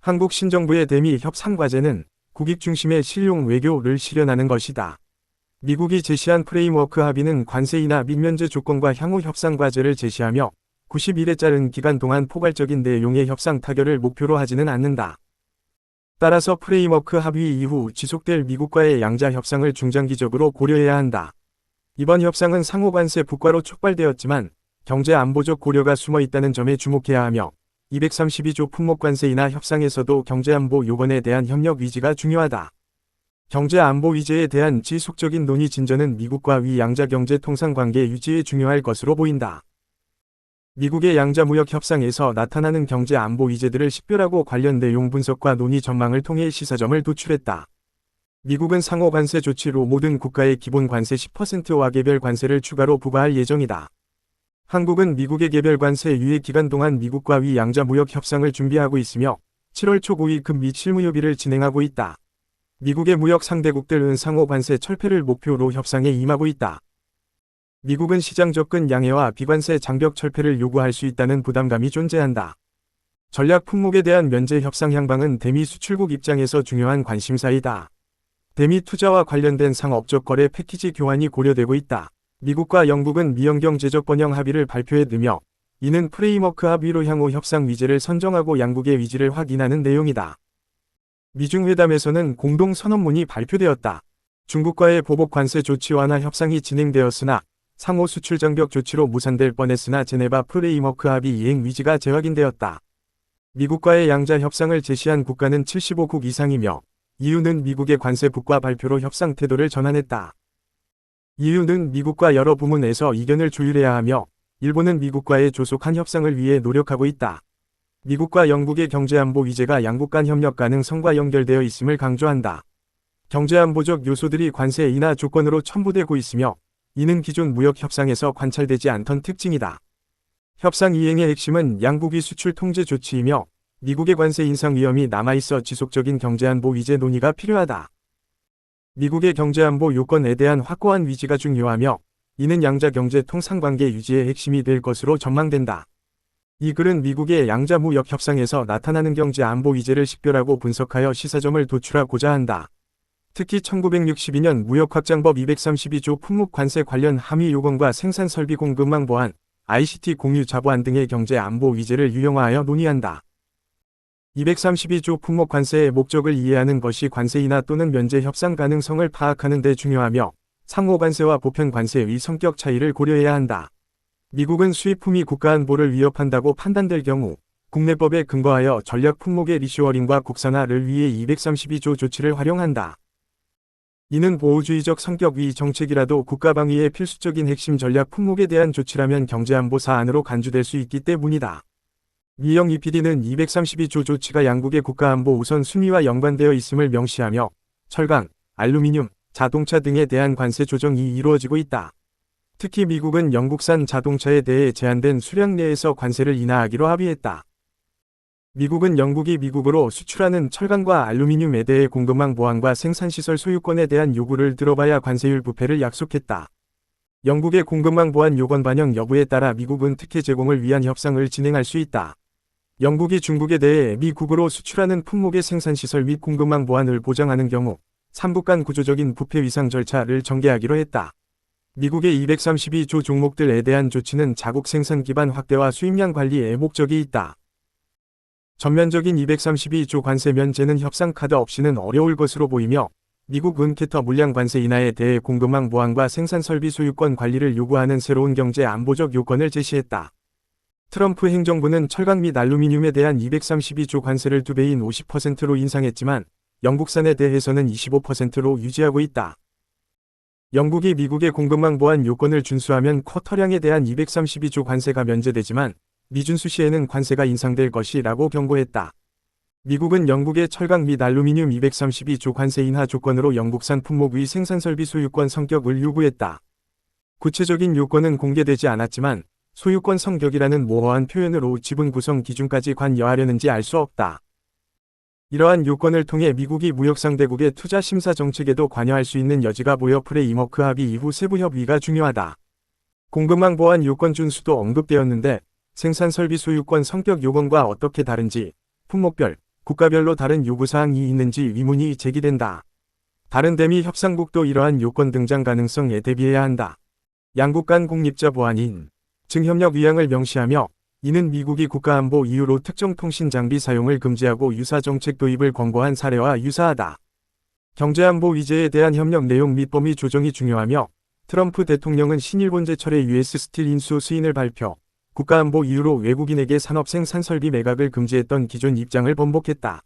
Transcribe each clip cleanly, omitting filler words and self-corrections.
한국 신정부의 대미 협상 과제는 국익 중심의 실용 외교를 실현하는 것이다. 미국이 제시한 프레임워크 합의는 관세 인하 및 면제 조건과 향후 협상 과제를 제시하며 90일에 짜른 기간 동안 포괄적인 내용의 협상 타결을 목표로 하지는 않는다. 따라서 프레임워크 합의 이후 지속될 미국과의 양자 협상을 중장기적으로 고려해야 한다. 이번 협상은 상호 관세 부과로 촉발되었지만 경제 안보적 고려가 숨어 있다는 점에 주목해야 하며 232조 품목 관세 인하 협상에서도 경제 안보 요건에 대한 협력 위지가 중요하다. 경제 안보 위제에 대한 지속적인 논의 진전은 미국과 위 양자 경제 통상 관계 유지에 중요할 것으로 보인다. 미국의 양자 무역 협상에서 나타나는 경제 안보 위제들을 식별하고 관련 내용 분석과 논의 전망을 통해 시사점을 도출했다. 미국은 상호 관세 조치로 모든 국가의 기본 관세 10%와 개별 관세를 추가로 부과할 예정이다. 한국은 미국의 개별 관세 유예 기간 동안 미국과 위 양자 무역 협상을 준비하고 있으며 7월 초 고위 금 및 실무 협의를 진행하고 있다. 미국의 무역 상대국들은 상호 관세 철폐를 목표로 협상에 임하고 있다. 미국은 시장 접근 양해와 비관세 장벽 철폐를 요구할 수 있다는 부담감이 존재한다. 전략 품목에 대한 면제 협상 향방은 대미 수출국 입장에서 중요한 관심사이다. 대미 투자와 관련된 상업적 거래 패키지 교환이 고려되고 있다. 미국과 영국은 미연경제적 번영 합의를 발표했으며 이는 프레임워크 합의로 향후 협상 위제를 선정하고 양국의 위지를 확인하는 내용이다. 미중 회담에서는 공동 선언문이 발표되었다. 중국과의 보복 관세 조치 완화 협상이 진행되었으나 상호 수출 장벽 조치로 무산될 뻔했으나 제네바 프레임워크 합의 이행 위지가 재확인되었다. 미국과의 양자 협상을 제시한 국가는 75국 이상이며 EU는 미국의 관세 부과 발표로 협상 태도를 전환했다. EU는 미국과 여러 부문에서 이견을 조율해야 하며 일본은 미국과의 조속한 협상을 위해 노력하고 있다. 미국과 영국의 경제안보 위제가 양국 간 협력 가능성과 연결되어 있음을 강조한다. 경제안보적 요소들이 관세 인하 조건으로 첨부되고 있으며 이는 기존 무역 협상에서 관찰되지 않던 특징이다. 협상 이행의 핵심은 양국의 수출 통제 조치이며 미국의 관세 인상 위험이 남아있어 지속적인 경제안보 위제 논의가 필요하다. 미국의 경제안보 요건에 대한 확고한 위지가 중요하며 이는 양자 경제 통상관계 유지의 핵심이 될 것으로 전망된다. 이 글은 미국의 양자 무역 협상에서 나타나는 경제안보 위제를 식별하고 분석하여 시사점을 도출하고자 한다. 특히 1962년 무역확장법 232조 품목 관세 관련 함의 요건과 생산설비 공급망 보안, ICT 공유 자보안 등의 경제안보 위제를 유형화하여 논의한다. 232조 품목 관세의 목적을 이해하는 것이 관세 인하 또는 면제 협상 가능성을 파악하는 데 중요하며 상호 관세와 보편 관세의 성격 차이를 고려해야 한다. 미국은 수입품이 국가 안보를 위협한다고 판단될 경우 국내법에 근거하여 전략 품목의 리쇼어링과 국산화를 위해 232조 조치를 활용한다. 이는 보호주의적 성격 위 정책이라도 국가 방위의 필수적인 핵심 전략 품목에 대한 조치라면 경제안보 사안으로 간주될 수 있기 때문이다. 미영 EPD는 232조 조치가 양국의 국가안보 우선 순위와 연관되어 있음을 명시하며 철강, 알루미늄, 자동차 등에 대한 관세 조정이 이루어지고 있다. 특히 미국은 영국산 자동차에 대해 제한된 수량 내에서 관세를 인하하기로 합의했다. 미국은 영국이 미국으로 수출하는 철강과 알루미늄에 대해 공급망 보안과 생산시설 소유권에 대한 요구를 들어봐야 관세율 부패를 약속했다. 영국의 공급망 보안 요건 반영 여부에 따라 미국은 특혜 제공을 위한 협상을 진행할 수 있다. 영국이 중국에 대해 미국으로 수출하는 품목의 생산시설 및 공급망 보안을 보장하는 경우 3국 간 구조적인 부패 위상 절차를 전개하기로 했다. 미국의 232조 종목들에 대한 조치는 자국 생산 기반 확대와 수입량 관리에 목적이 있다. 전면적인 232조 관세 면제는 협상 카드 없이는 어려울 것으로 보이며 미국 은캐터 물량 관세 인하에 대해 공급망 보안과 생산 설비 소유권 관리를 요구하는 새로운 경제 안보적 요건을 제시했다. 트럼프 행정부는 철강 및 알루미늄에 대한 232조 관세를 2배인 50%로 인상했지만 영국산에 대해서는 25%로 유지하고 있다. 영국이 미국의 공급망 보안 요건을 준수하면 쿼터량에 대한 232조 관세가 면제되지만 미준수 시에는 관세가 인상될 것이라고 경고했다. 미국은 영국의 철강 및 알루미늄 232조 관세 인하 조건으로 영국산 품목의 생산설비 소유권 성격을 요구했다. 구체적인 요건은 공개되지 않았지만 소유권 성격이라는 모호한 표현으로 지분 구성 기준까지 관여하려는지 알 수 없다. 이러한 요건을 통해 미국이 무역상대국의 투자 심사 정책에도 관여할 수 있는 여지가 보여 프레임워크 합의 이후 세부 협의가 중요하다. 공급망 보안 요건 준수도 언급되었는데 생산 설비 소유권 성격 요건과 어떻게 다른지 품목별, 국가별로 다른 요구사항이 있는지 의문이 제기된다. 다른 대미 협상국도 이러한 요건 등장 가능성에 대비해야 한다. 양국 간 공립자 보안인 증협력 위항을 명시하며 이는 미국이 국가안보 이유로 특정 통신 장비 사용을 금지하고 유사 정책 도입을 권고한 사례와 유사하다. 경제안보 위제에 대한 협력 내용 및 범위 조정이 중요하며 트럼프 대통령은 신일본 제철의 US 스틸 인수 수인을 발표, 국가안보 이유로 외국인에게 산업 생산 설비 매각을 금지했던 기존 입장을 번복했다.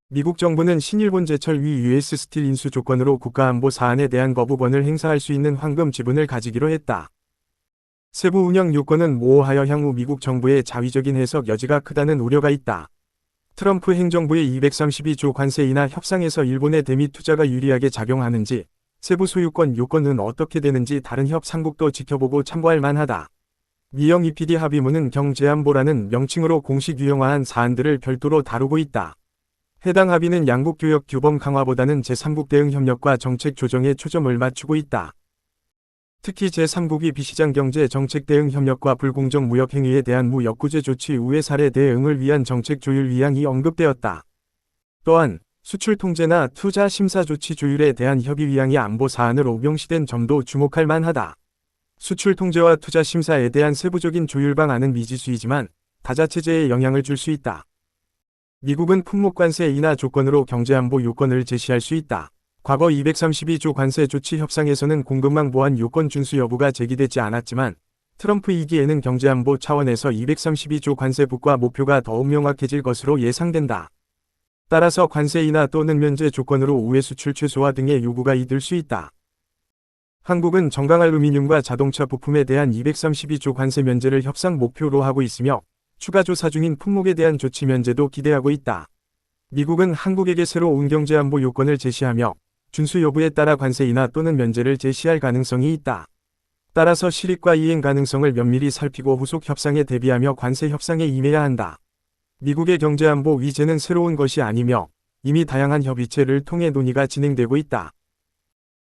미국 정부는 신일본 제철 위 US 스틸 인수 조건으로 국가안보 사안에 대한 거부권을 행사할 수 있는 황금 지분을 가지기로 했다. 세부 운영 요건은 모호하여 향후 미국 정부의 자위적인 해석 여지가 크다는 우려가 있다. 트럼프 행정부의 232조 관세 인하 협상에서 일본의 대미 투자가 유리하게 작용하는지, 세부 소유권 요건은 어떻게 되는지 다른 협상국도 지켜보고 참고할 만하다. 미영 EPD 합의문은 경제안보라는 명칭으로 공식 유형화한 사안들을 별도로 다루고 있다. 해당 합의는 양국 교역 규범 강화보다는 제3국 대응 협력과 정책 조정에 초점을 맞추고 있다. 특히 제3국이 비시장 경제 정책 대응 협력과 불공정 무역 행위에 대한 무역구제 조치 우회 사례 대응을 위한 정책 조율 위항이 언급되었다. 또한 수출 통제나 투자 심사 조치 조율에 대한 협의 위항이 안보 사안으로 명시된 점도 주목할 만하다. 수출 통제와 투자 심사에 대한 세부적인 조율 방안은 미지수이지만 다자체제에 영향을 줄 수 있다. 미국은 품목관세 인하 조건으로 경제안보 요건을 제시할 수 있다. 과거 232조 관세 조치 협상에서는 공급망 보안 요건 준수 여부가 제기되지 않았지만 트럼프 2기에는 경제안보 차원에서 232조 관세 부과 목표가 더욱 명확해질 것으로 예상된다. 따라서 관세 인하 또는 면제 조건으로 우회 수출 최소화 등의 요구가 이들 수 있다. 한국은 정강 알루미늄과 자동차 부품에 대한 232조 관세 면제를 협상 목표로 하고 있으며 추가 조사 중인 품목에 대한 조치 면제도 기대하고 있다. 미국은 한국에게 새로운 경제안보 요건을 제시하며 준수 여부에 따라 관세 인하 또는 면제를 제시할 가능성이 있다. 따라서 실익과 이행 가능성을 면밀히 살피고 후속 협상에 대비하며 관세 협상에 임해야 한다. 미국의 경제안보 위제는 새로운 것이 아니며 이미 다양한 협의체를 통해 논의가 진행되고 있다.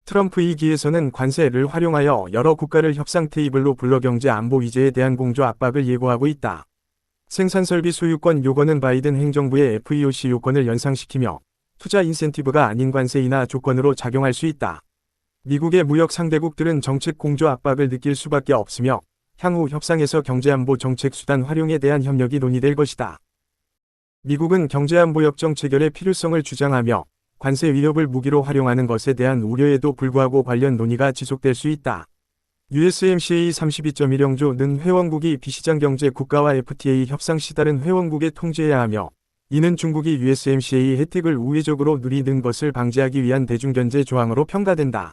트럼프 2기에서는 관세를 활용하여 여러 국가를 협상 테이블로 불러 경제안보 위제에 대한 공조 압박을 예고하고 있다. 생산설비 소유권 요건은 바이든 행정부의 FEOC 요건을 연상시키며 투자 인센티브가 아닌 관세 인하 조건으로 작용할 수 있다. 미국의 무역 상대국들은 정책 공조 압박을 느낄 수밖에 없으며 향후 협상에서 경제안보 정책 수단 활용에 대한 협력이 논의될 것이다. 미국은 경제안보 협정 체결의 필요성을 주장하며 관세 위협을 무기로 활용하는 것에 대한 우려에도 불구하고 관련 논의가 지속될 수 있다. USMCA 32.10조는 회원국이 비시장 경제 국가와 FTA 협상 시 다른 회원국에 통제해야 하며 이는 중국이 USMCA 혜택을 우회적으로 누리는 것을 방지하기 위한 대중견제 조항으로 평가된다.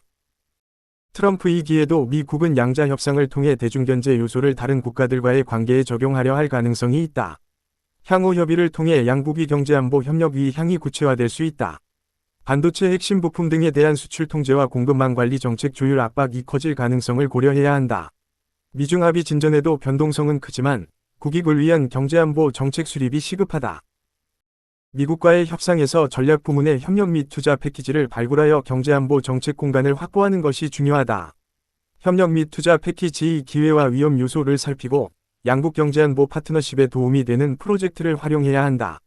트럼프 2기에도 미국은 양자 협상을 통해 대중견제 요소를 다른 국가들과의 관계에 적용하려 할 가능성이 있다. 향후 협의를 통해 양국이 경제안보 협력 위향이 구체화될 수 있다. 반도체 핵심 부품 등에 대한 수출 통제와 공급망 관리 정책 조율 압박이 커질 가능성을 고려해야 한다. 미중 합의 진전에도 변동성은 크지만 국익을 위한 경제안보 정책 수립이 시급하다. 미국과의 협상에서 전략 부문의 협력 및 투자 패키지를 발굴하여 경제안보 정책 공간을 확보하는 것이 중요하다. 협력 및 투자 패키지의 기회와 위험 요소를 살피고 양국 경제안보 파트너십에 도움이 되는 프로젝트를 활용해야 한다.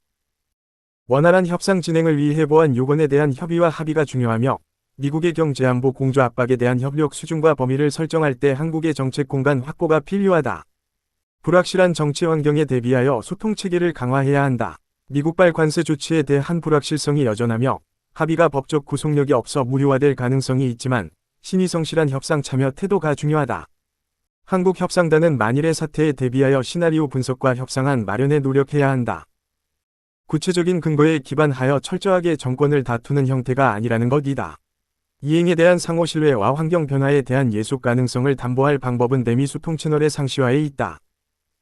원활한 협상 진행을 위해 보안 요건에 대한 협의와 합의가 중요하며 미국의 경제안보 공조 압박에 대한 협력 수준과 범위를 설정할 때 한국의 정책 공간 확보가 필요하다. 불확실한 정치 환경에 대비하여 소통 체계를 강화해야 한다. 미국발 관세 조치에 대한 불확실성이 여전하며 합의가 법적 구속력이 없어 무효화될 가능성이 있지만 신의 성실한 협상 참여 태도가 중요하다. 한국 협상단은 만일의 사태에 대비하여 시나리오 분석과 협상안 마련에 노력해야 한다. 구체적인 근거에 기반하여 철저하게 정권을 다투는 형태가 아니라는 것이다. 이행에 대한 상호 신뢰와 환경 변화에 대한 예속 가능성을 담보할 방법은 대미 소통 채널의 상시화에 있다.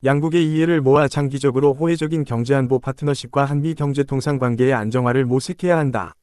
양국의 이해를 모아 장기적으로 호혜적인 경제안보 파트너십과 한미 경제통상 관계의 안정화를 모색해야 한다.